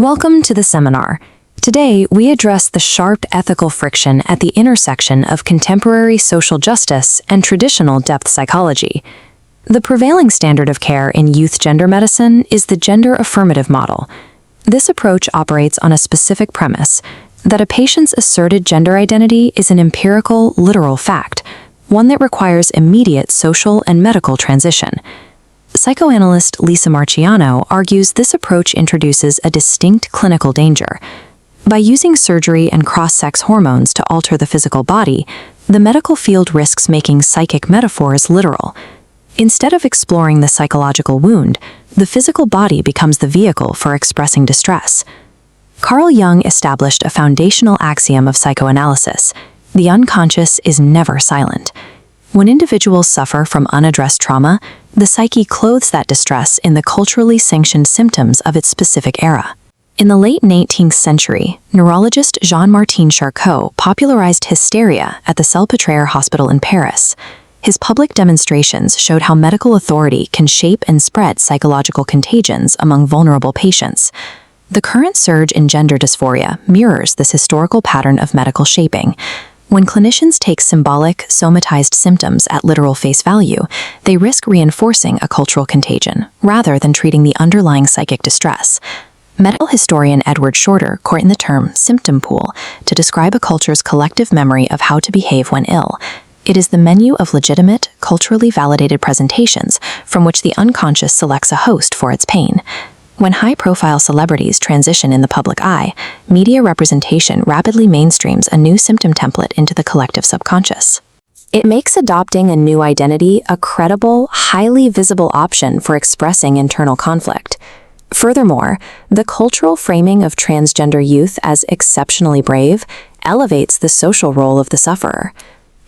Welcome to the seminar. Today, we address the sharp ethical friction at the intersection of contemporary social justice and traditional depth psychology. The prevailing standard of care in youth gender medicine is the Gender Affirmative Model. This approach operates on a specific premise that a patient's asserted gender identity is an empirical, literal fact, one that requires immediate social and medical transition. Psychoanalyst Lisa Marchiano argues this approach introduces a distinct clinical danger. By using surgery and cross-sex hormones to alter the physical body, the medical field risks making psychic metaphors literal. Instead of exploring the psychological wound, the physical body becomes the vehicle for expressing distress. Carl Jung established a foundational axiom of psychoanalysis: the unconscious is never silent. When individuals suffer from unaddressed trauma, the psyche clothes that distress in the culturally sanctioned symptoms of its specific era. In the late 19th century, neurologist Jean-Martin Charcot popularized hysteria at the Salpêtrière Hospital in Paris. His public demonstrations showed how medical authority can shape and spread psychological contagions among vulnerable patients. The current surge in gender dysphoria mirrors this historical pattern of medical shaping. When clinicians take symbolic, somatized symptoms at literal face value, they risk reinforcing a cultural contagion, rather than treating the underlying psychic distress. Medical historian Edward Shorter coined the term symptom pool to describe a culture's collective memory of how to behave when ill. It is the menu of legitimate, culturally validated presentations from which the unconscious selects a host for its pain. When high-profile celebrities transition in the public eye, media representation rapidly mainstreams a new symptom template into the collective subconscious. It makes adopting a new identity a credible, highly visible option for expressing internal conflict. Furthermore, the cultural framing of transgender youth as exceptionally brave elevates the social role of the sufferer.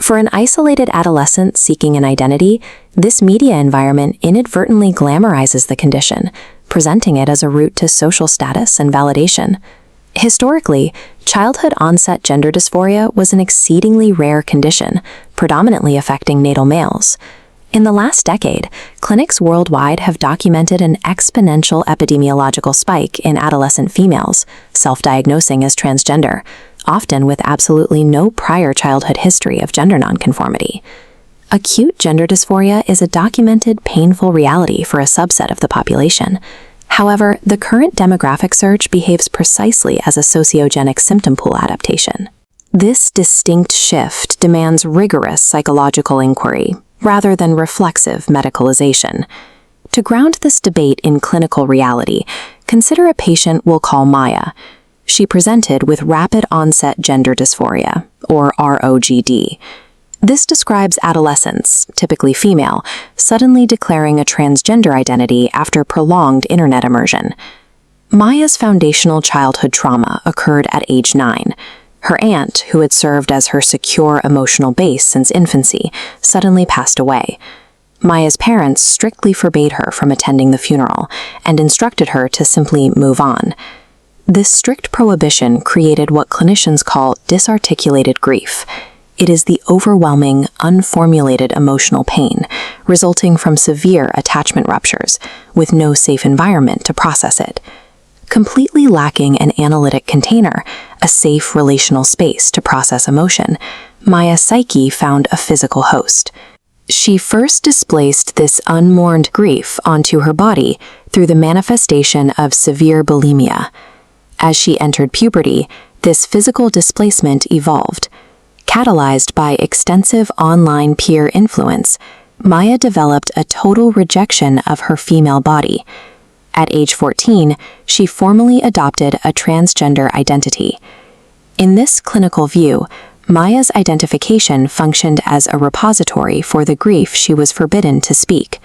For an isolated adolescent seeking an identity, this media environment inadvertently glamorizes the condition, presenting it as a route to social status and validation. Historically, childhood-onset gender dysphoria was an exceedingly rare condition, predominantly affecting natal males. In the last decade, clinics worldwide have documented an exponential epidemiological spike in adolescent females, self-diagnosing as transgender, often with absolutely no prior childhood history of gender nonconformity. Acute gender dysphoria is a documented, painful reality for a subset of the population. However, the current demographic surge behaves precisely as a sociogenic symptom pool adaptation. This distinct shift demands rigorous psychological inquiry, rather than reflexive medicalization. To ground this debate in clinical reality, consider a patient we'll call Maya. She presented with rapid onset gender dysphoria, or ROGD. This describes adolescents, typically female, suddenly declaring a transgender identity after prolonged internet immersion. Maya's foundational childhood trauma occurred at age 9. Her aunt, who had served as her secure emotional base since infancy, suddenly passed away. Maya's parents strictly forbade her from attending the funeral and instructed her to simply move on. This strict prohibition created what clinicians call disarticulated grief. It is the overwhelming, unformulated emotional pain resulting from severe attachment ruptures, with no safe environment to process it. Completely lacking an analytic container, a safe relational space to process emotion, Maya's psyche found a physical host. She first displaced this unmourned grief onto her body through the manifestation of severe bulimia. As she entered puberty, this physical displacement evolved. Catalyzed by extensive online peer influence, Maya developed a total rejection of her female body. At age 14, she formally adopted a transgender identity. In this clinical view, Maya's identification functioned as a repository for the grief she was forbidden to speak.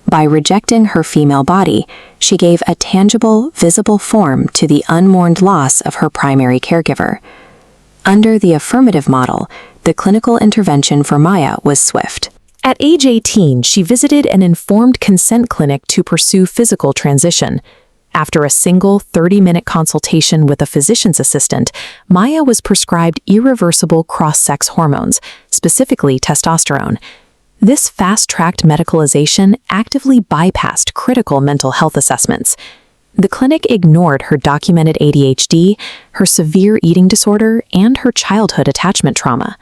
By rejecting her female body, she gave a tangible, visible form to the unmourned loss of her primary caregiver. Under the affirmative model, the clinical intervention for Maya was swift. At age 18, she visited an informed consent clinic to pursue physical transition. After a single 30-minute consultation with a physician's assistant, Maya was prescribed irreversible cross-sex hormones, specifically testosterone. This fast-tracked medicalization actively bypassed critical mental health assessments. The clinic ignored her documented ADHD, her severe eating disorder, and her childhood attachment trauma.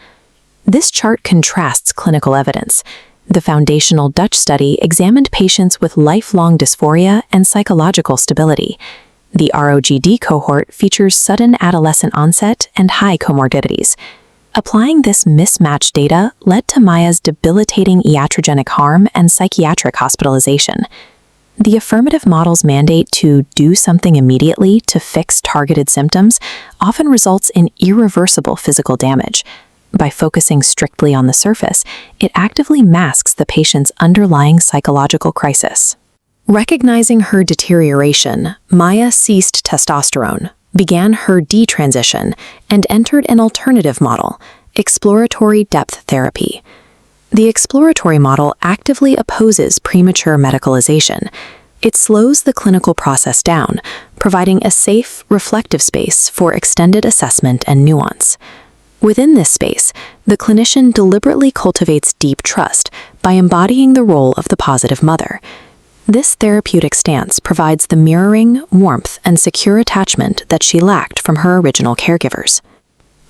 This chart contrasts clinical evidence. The foundational Dutch study examined patients with lifelong dysphoria and psychological stability. The ROGD cohort features sudden adolescent onset and high comorbidities. Applying this mismatched data led to Maya's debilitating iatrogenic harm and psychiatric hospitalization. The affirmative model's mandate to do something immediately to fix targeted symptoms often results in irreversible physical damage. By focusing strictly on the surface, it actively masks the patient's underlying psychological crisis. Recognizing her deterioration, Maya ceased testosterone, began her detransition, and entered an alternative model, exploratory depth therapy. The exploratory model actively opposes premature medicalization. It slows the clinical process down, providing a safe, reflective space for extended assessment and nuance. Within this space, the clinician deliberately cultivates deep trust by embodying the role of the positive mother. This therapeutic stance provides the mirroring, warmth, and secure attachment that she lacked from her original caregivers.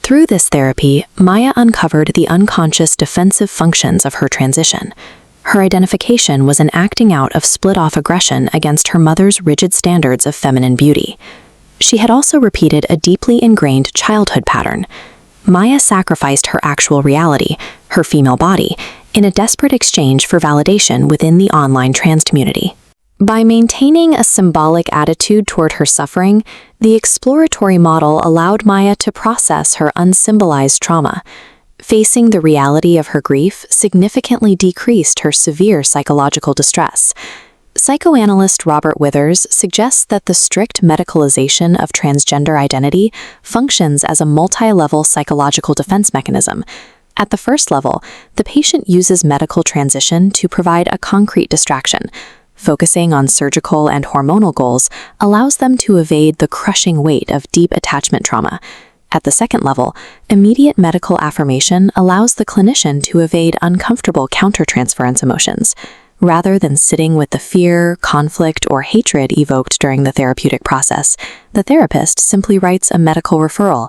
Through this therapy, Maya uncovered the unconscious defensive functions of her transition. Her identification was an acting out of split-off aggression against her mother's rigid standards of feminine beauty. She had also repeated a deeply ingrained childhood pattern. Maya sacrificed her actual reality, her female body, in a desperate exchange for validation within the online trans community. By maintaining a symbolic attitude toward her suffering, the exploratory model allowed Maya to process her unsymbolized trauma. Facing the reality of her grief significantly decreased her severe psychological distress. Psychoanalyst Robert Withers suggests that the strict medicalization of transgender identity functions as a multi-level psychological defense mechanism. At the first level, the patient uses medical transition to provide a concrete distraction. Focusing on surgical and hormonal goals allows them to evade the crushing weight of deep attachment trauma. At the second level, immediate medical affirmation allows the clinician to evade uncomfortable countertransference emotions. Rather than sitting with the fear, conflict, or hatred evoked during the therapeutic process, the therapist simply writes a medical referral.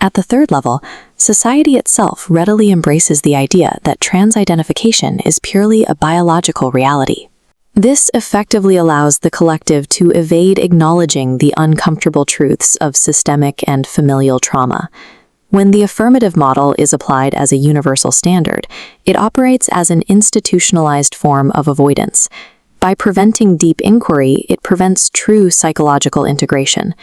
At the third level, society itself readily embraces the idea that trans identification is purely a biological reality. This effectively allows the collective to evade acknowledging the uncomfortable truths of systemic and familial trauma. When the affirmative model is applied as a universal standard, it operates as an institutionalized form of avoidance. By preventing deep inquiry, it prevents true psychological integration.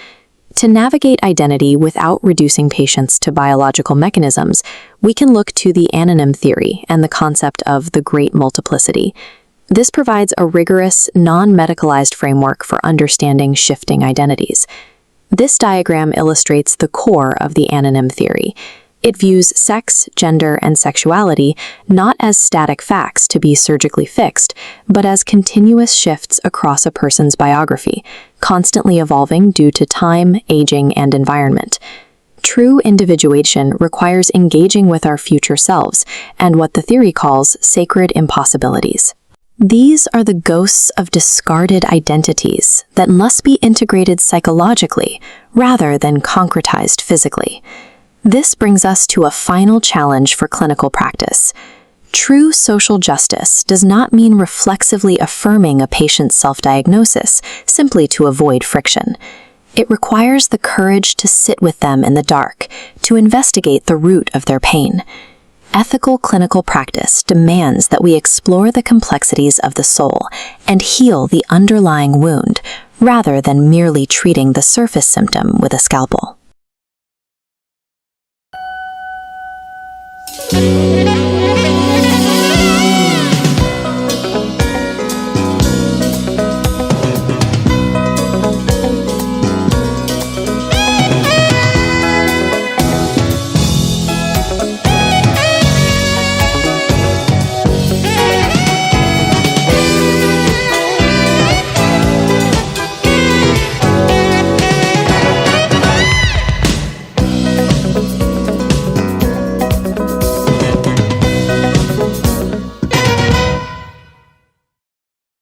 To navigate identity without reducing patients to biological mechanisms, we can look to the anonym theory and the concept of the great multiplicity. This provides a rigorous, non-medicalized framework for understanding shifting identities. This diagram illustrates the core of the anonym theory. It views sex, gender, and sexuality not as static facts to be surgically fixed, but as continuous shifts across a person's biography, constantly evolving due to time, aging, and environment. True individuation requires engaging with our future selves and what the theory calls sacred impossibilities. These are the ghosts of discarded identities that must be integrated psychologically rather than concretized physically. This brings us to a final challenge for clinical practice. True social justice does not mean reflexively affirming a patient's self-diagnosis simply to avoid friction. It requires the courage to sit with them in the dark, to investigate the root of their pain. Ethical clinical practice demands that we explore the complexities of the soul and heal the underlying wound, rather than merely treating the surface symptom with a scalpel.